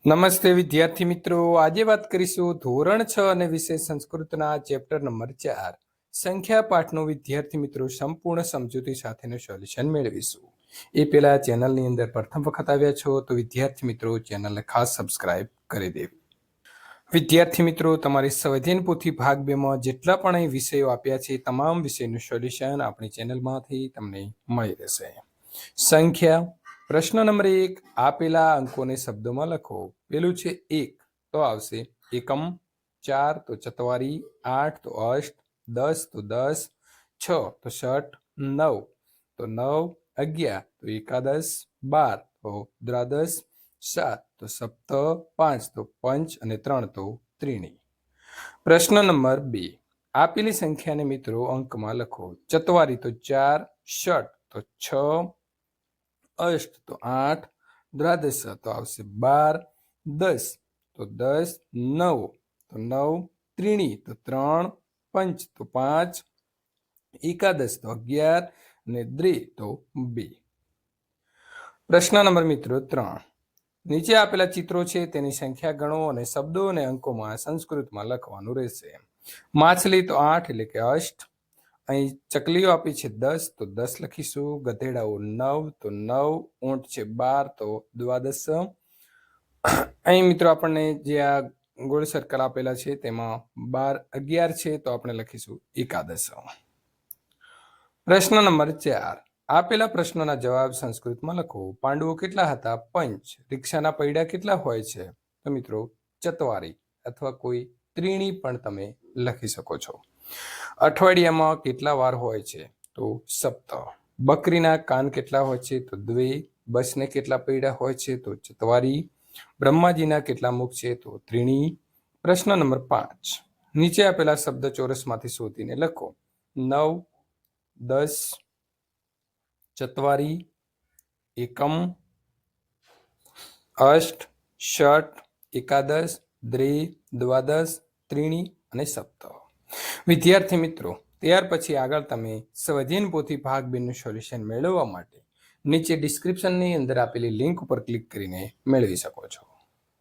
નમસ્તે વિદ્યાર્થી મિત્રો, આજે વાત કરીશું ધોરણ 6 અને વિષય સંસ્કૃતના ચેપ્ટર નંબર 4 સંખ્યા પાઠનું વિદ્યાર્થી મિત્રો સંપૂર્ણ સમજૂતી સાથેનું સોલ્યુશન મેળવીશું. એ પહેલા ચેનલની અંદર પ્રથમ વખત આવ્યા છો તો વિદ્યાર્થી મિત્રો ચેનલને ખાસ સબસ્ક્રાઇબ કરી દેવી. વિદ્યાર્થી મિત્રો, તમારી સંવિધાન પોથી ભાગ 2 માં જેટલા પણ અહીં વિષયો આપ્યા છે તમામ વિષયનું સોલ્યુશન આપણી ચેનલમાંથી તમને મળી રહેશે. સંખ્યા પ્રશ્ન નંબર 1, આપેલા અંકોને શબ્દોમાં લખો. પેલું છે 1 તો આવશે એકમ, 4 તો ચતવારી, 8 તો અષ્ટ, 10 તો 10, 6 તો ષટ, 9 તો 9, 11 તો એકાદશ, 12 તો દ્વાદશ, 7 તો સપ્ત, 5 તો પંચ અને 3 તો ત્રિણી. પ્રશ્ન નંબર 2, આપેલી સંખ્યાને મિત્રો અંકમાં લખો. ચતવારી તો 4, ષટ તો 6, અષ્ટ તો 8, દ્વાદશ તો આવશે 12, 10 તો 10, 9 તો 9, ત્રિણી તો 3, પંચ તો 5, એકાદશ તો 11 અને દ્વિ તો 2. પ્રશ્ન નંબર મિત્રો 3, નીચે આપેલા ચિત્રો છે તેની સંખ્યા ગણો અને શબ્દો અને અંકોમાં સંસ્કૃતમાં લખવાનું રહેશે. માછલી તો 8 એટલે કે અષ્ટ. અહીં ચકલીઓ આપી છે 10 તો 10 લખીશું. ગધેડાઓ 9 તો 9, ઊંટ છે 12 તો દ્વાદશ. અહીં મિત્રો આપણને જે આ ગોળ સર્કલ આપેલા છે તેમાં 12, 11 છે તો આપણે લખીશું એકાદશ. પ્રશ્ન નંબર 4, આપેલા પ્રશ્નોના જવાબ સંસ્કૃતમાં લખો. પાંડવો કેટલા હતા? પંચ. રિક્ષાના પૈડા કેટલા હોય છે? તો મિત્રો ચતવારી અથવા કોઈ ત્રિણી પણ તમે લખી શકો છો. અઠવાડિયામાં કેટલા વાર હોય છે? તો સપ્ત. બકરીના કાન કેટલા હોય છે? તો દ્વે. બસને કેટલા પૈડા હોય છે? તો ચતવારી. બ્રહ્માજીના કેટલા મુખ છે? તો ત્રિણી. પ્રશ્ન નંબર 5, નીચે આપેલા શબ્દ ચોરસમાંથી શોધીને લખો. 9, 10, ચતવારી, એકમ, અષ્ટ, ષટ, એકાદશ, દ્વિ, દ્વાદશ, ત્રિણી અને સપ્ત. વિદ્યાર્થી મિત્રો, ત્યાર પછી આગળ તમે સ્વાધ્યાયન પોથી ભાગ 2 નું સોલ્યુશન મેળવવા માટે નીચે ડિસ્ક્રિપ્શનની અંદર આપેલી લિંક ઉપર ક્લિક કરીને મેળવી શકો છો.